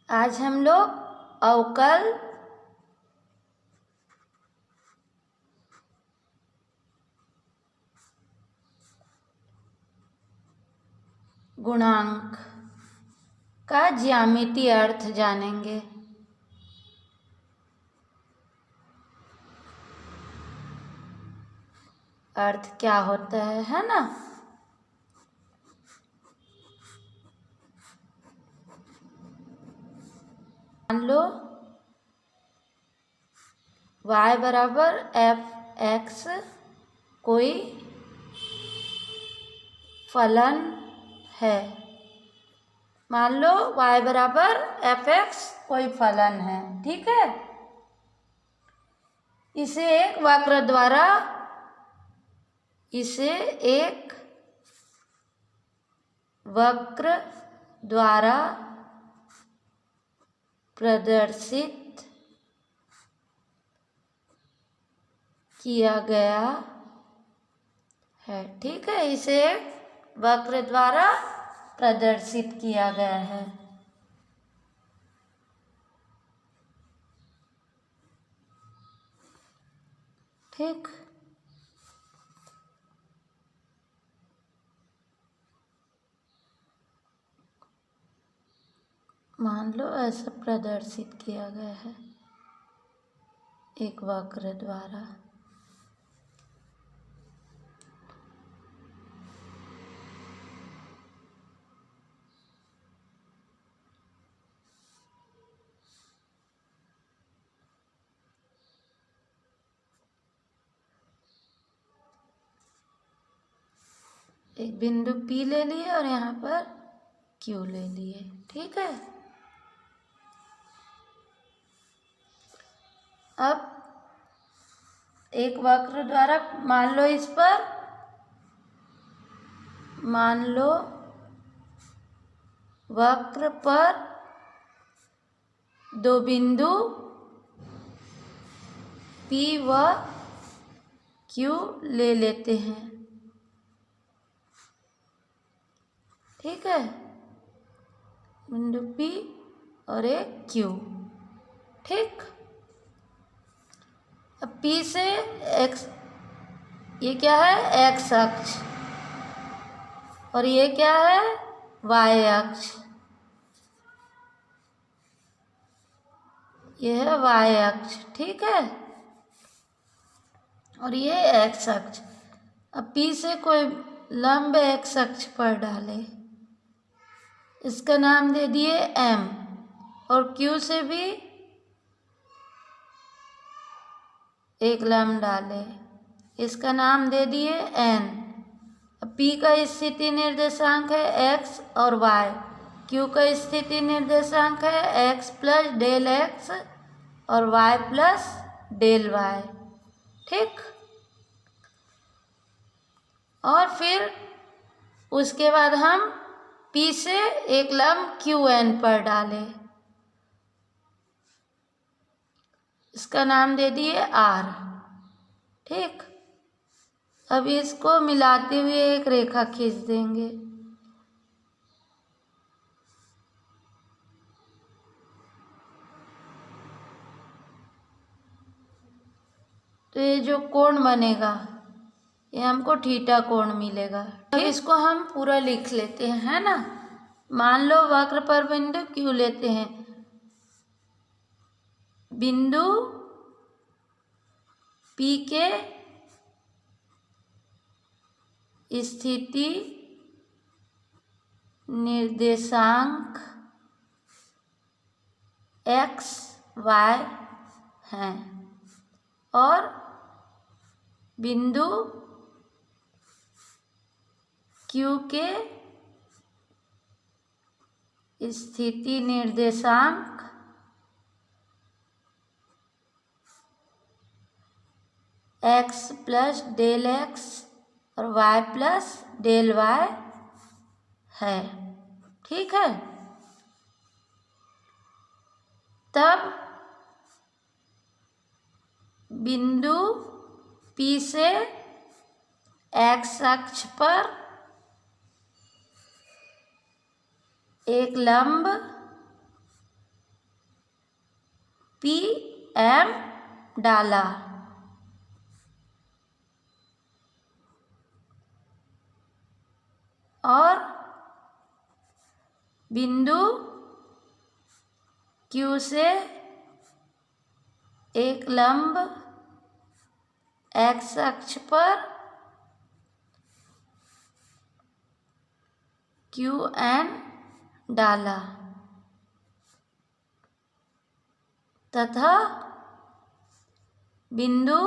आज हम लोग अवकल गुणांक का ज्यामितीय अर्थ जानेंगे। अर्थ क्या होता है ना। मान लो y बराबर f(x) कोई फलन है। मान लो y बराबर f(x) कोई फलन है, ठीक है। इसे एक वक्र द्वारा प्रदर्शित किया गया है, ठीक है। इसे वक्र द्वारा प्रदर्शित किया गया है। ठीक, मान लो ऐसा प्रदर्शित किया गया है एक वक्र द्वारा। एक बिंदु P ले लिए और यहाँ पर Q ले लिए, ठीक है। अब एक वक्र द्वारा मान लो वक्र पर दो बिंदु P व Q ले लेते हैं, ठीक है। बिंदु P और एक Q, ठीक। अब P से x, ये क्या है x अक्ष, और ये क्या है y अक्ष, ये है y अक्ष, ठीक है। और ये x अक्ष। अब P से कोई लंब x अक्ष पर डाले, इसका नाम दे दिए M, और Q से भी एक लंब डाले, इसका नाम दे दिए N। अब P का स्थिति निर्देशांक है x और y, Q का स्थिति निर्देशांक है x प्लस डेल x और y प्लस डेल y, ठीक। और फिर उसके बाद हम P से एक लंब QN पर डाले, इसका नाम दे दिए R, ठीक। अब इसको मिलाते हुए एक रेखा खींच देंगे। तो ये जो कोण बनेगा ये हमको थीटा कोण मिलेगा। अब इसको हम पूरा लिख लेते हैं, है ना। मान लो वक्र पर बिंदु Q लेते हैं, बिंदु P के स्थिति निर्देशांक x y हैं, और बिंदु Q के स्थिति निर्देशांक x प्लस डेल x और y प्लस डेल y है, ठीक है। तब बिंदु P से x अक्ष पर एक लंब पी एम डाला, और बिंदु Q से एक लंब x अक्ष पर QN डाला तथा बिंदु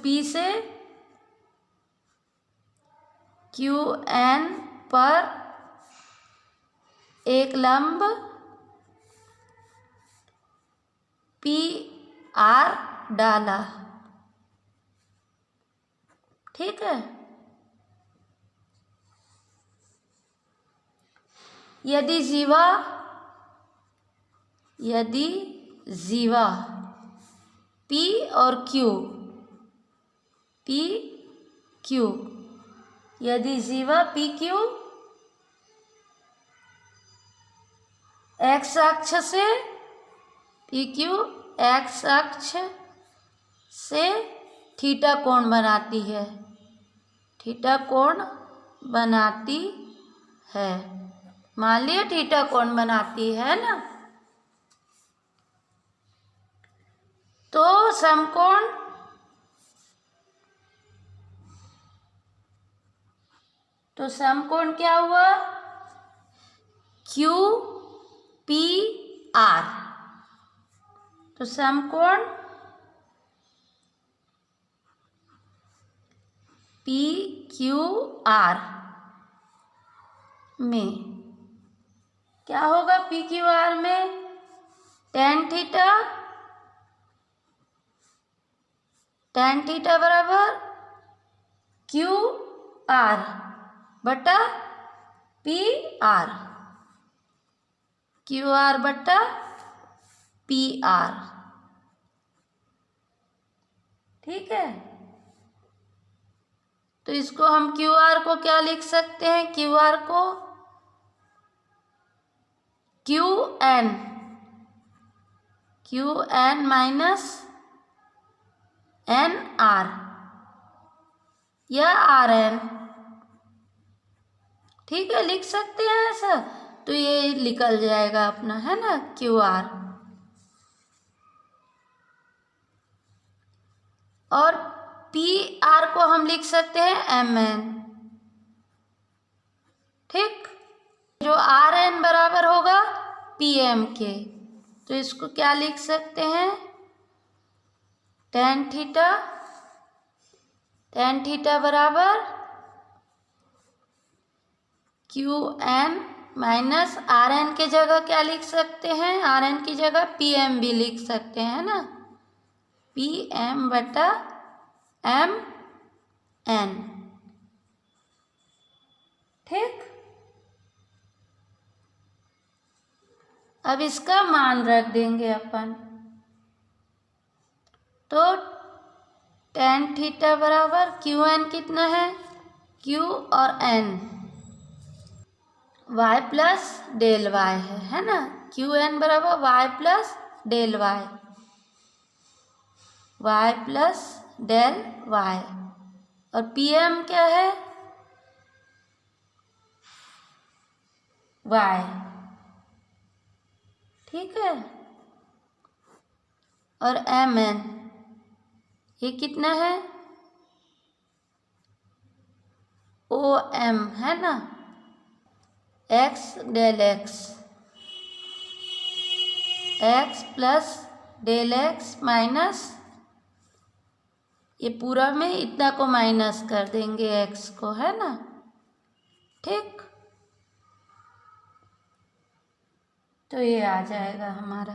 P से QN पर एक लंब PR डाला। ठीक है। यदि जीवा P और Q यदि जीवा PQ x अक्ष से PQ x अक्ष से थीटा कोण बनाती है, मान लिया थीटा कोण बनाती है ना, तो समकोण क्या हुआ? QPR। तो समकोण PQR में क्या होगा? PQR में tan थीटा बराबर QR बटा PR, QR बटा PR। ठीक है। तो इसको हम QR को क्या लिख सकते हैं? QR को QN माइनस NR या RN, ठीक है, लिख सकते हैं ऐसा। तो ये निकल जाएगा अपना, है ना, QR। और PR को हम लिख सकते हैं MN। ठीक। जो RN बराबर होगा PM के, तो इसको क्या लिख सकते हैं? tan थीटा बराबर QN माइनस RN के जगह क्या लिख सकते हैं? RN की जगह PM भी लिख सकते हैं ना, PM बटा MN। ठीक। अब इसका मान रख देंगे अपन। तो tan थीटा बराबर QN कितना है? Q और N y plus del y है ना। QN बराबर y plus del y plus del y। और PM क्या है? y। ठीक है। और MN ये कितना है? OM है ना, x del x plus del x minus, ये पूरा में इतना को माइनस कर देंगे x को, है ना। ठीक। तो ये आ जाएगा हमारा।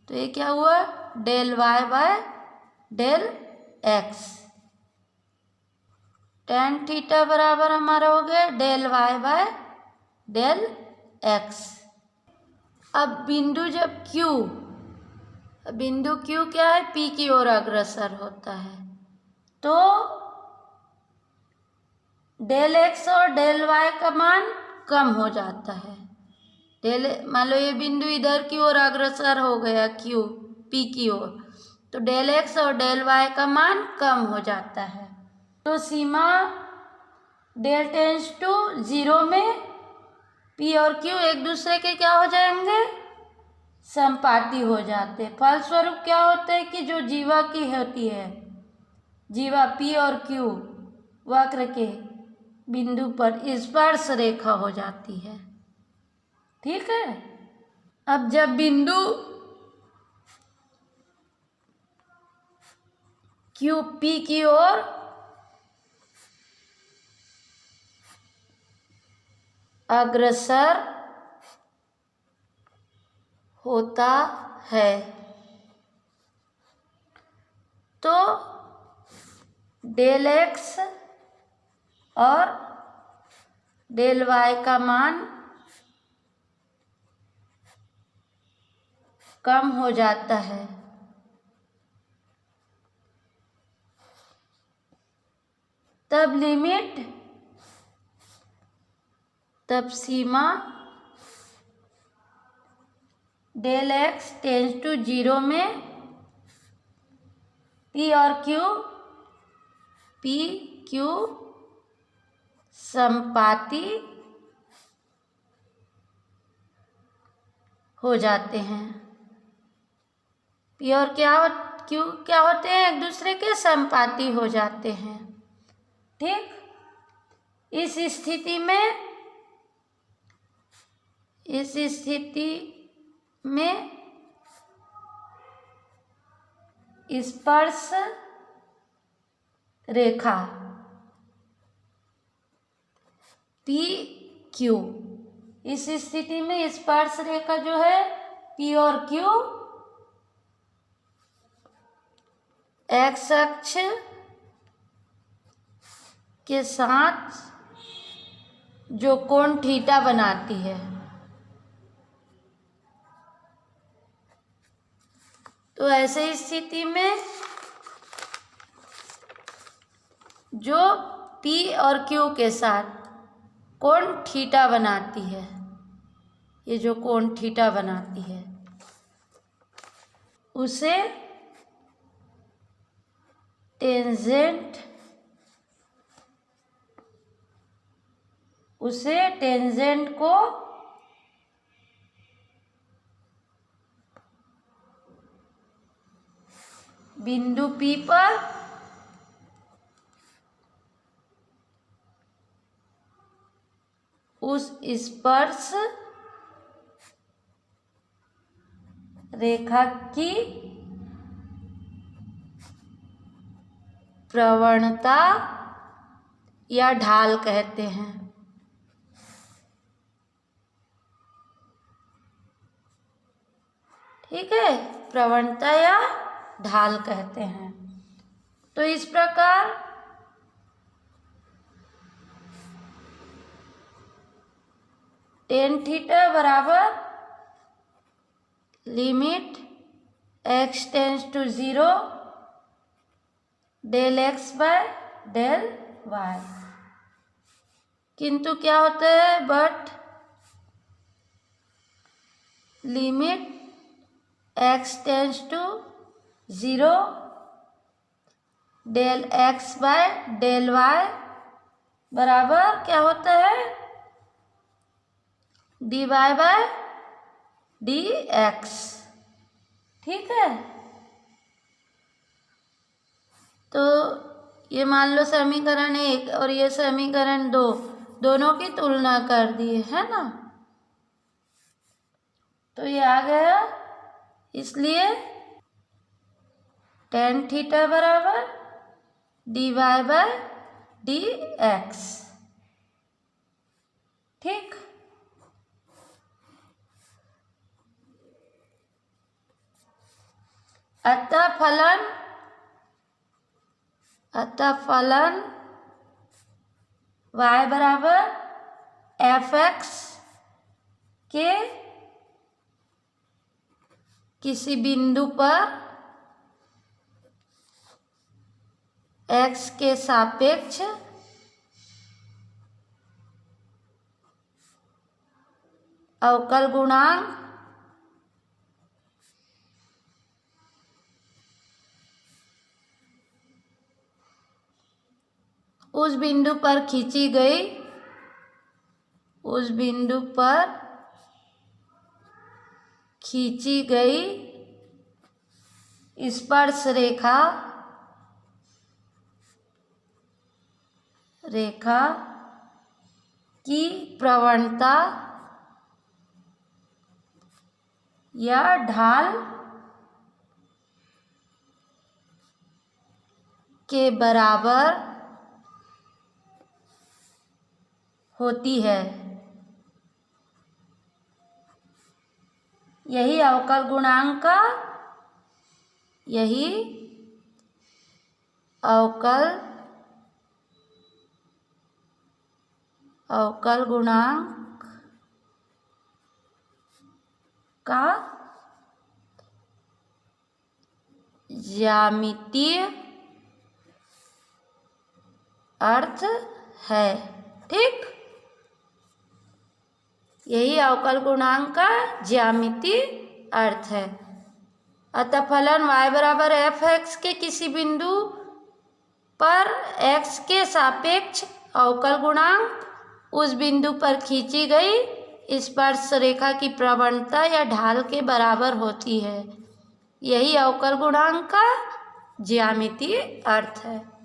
तो ये क्या हुआ? Del y by del x। tan theta बराबर हमारा हो गया del y by del x। अब बिंदु Q क्या है? P की ओर अग्रसर होता है, तो डेल x और डेल y का मान कम हो जाता है। मान लो ये बिंदु इधर की ओर अग्रसर हो गया क्यू पी की ओर, तो डेल एक्स और डेल वाई का मान कम हो जाता है। तो सीमा डेल टेंस टू 0 में पी और क्यू एक दूसरे के क्या हो जाएंगे, संपाती हो जाते। फलस्वरूप क्या होता है कि जो जीवा की होती है, जीवा पी और क्यू वक्र के बिंदु पर स्पर्श रेखा हो जाती है। ठीक है। अब जब बिंदु क्यू पी की ओर अग्रसर होता है तो डेल एक्स और डेल वाई का मान कम हो जाता है। तब सीमा डेल एक्स टेंस टू 0 में पी और क्यू संपाती हो जाते हैं। पी और क्यू क्या होते हैं, एक दूसरे के संपाती हो जाते हैं। ठीक। इस स्थिति में स्पर्श रेखा पी क्यू, इस स्थिति में स्पर्श रेखा जो है पी और क्यू एक्स अक्ष के साथ जो कोण थीटा बनाती है, तो ऐसे स्थिति में जो पी और क्यू के साथ कोण थीटा बनाती है, ये जो कोण थीटा बनाती है उसे टेंजेंट को बिंदु P पर उस स्पर्श रेखा की प्रवणता या ढाल कहते हैं। ठीक है, प्रवणता या ढाल कहते हैं। तो इस प्रकार टेन थीटा बराबर limit x tends to 0 del x by del y, किंतु क्या होता है but limit x tends to 0 del x by del y बराबर क्या होता है dy बाय dx। ठीक है। तो ये मान लो समीकरण 1 और ये समीकरण 2 दोनों की तुलना कर दी है ना, तो ये आ गया। इसलिए टेन थीटा बराबर dy बाय dx। ठीक। अतः फलन y बराबर fx के किसी बिंदु पर x के सापेक्ष अवकल गुणांक उस बिंदु पर खींची गई स्पर्श रेखा की प्रवणता या ढाल के बराबर होती है। यही अवकल गुणांक का ज्यामितीय अर्थ है। ठीक, यही अवकल गुणांक का ज्यामितीय अर्थ है। अतः फलन y बराबर f(x) के किसी बिंदु पर x के सापेक्ष अवकल गुणांक उस बिंदु पर खींची गई स्पर्श रेखा की प्रवणता या ढाल के बराबर होती है। यही अवकल गुणांक का ज्यामितीय अर्थ है।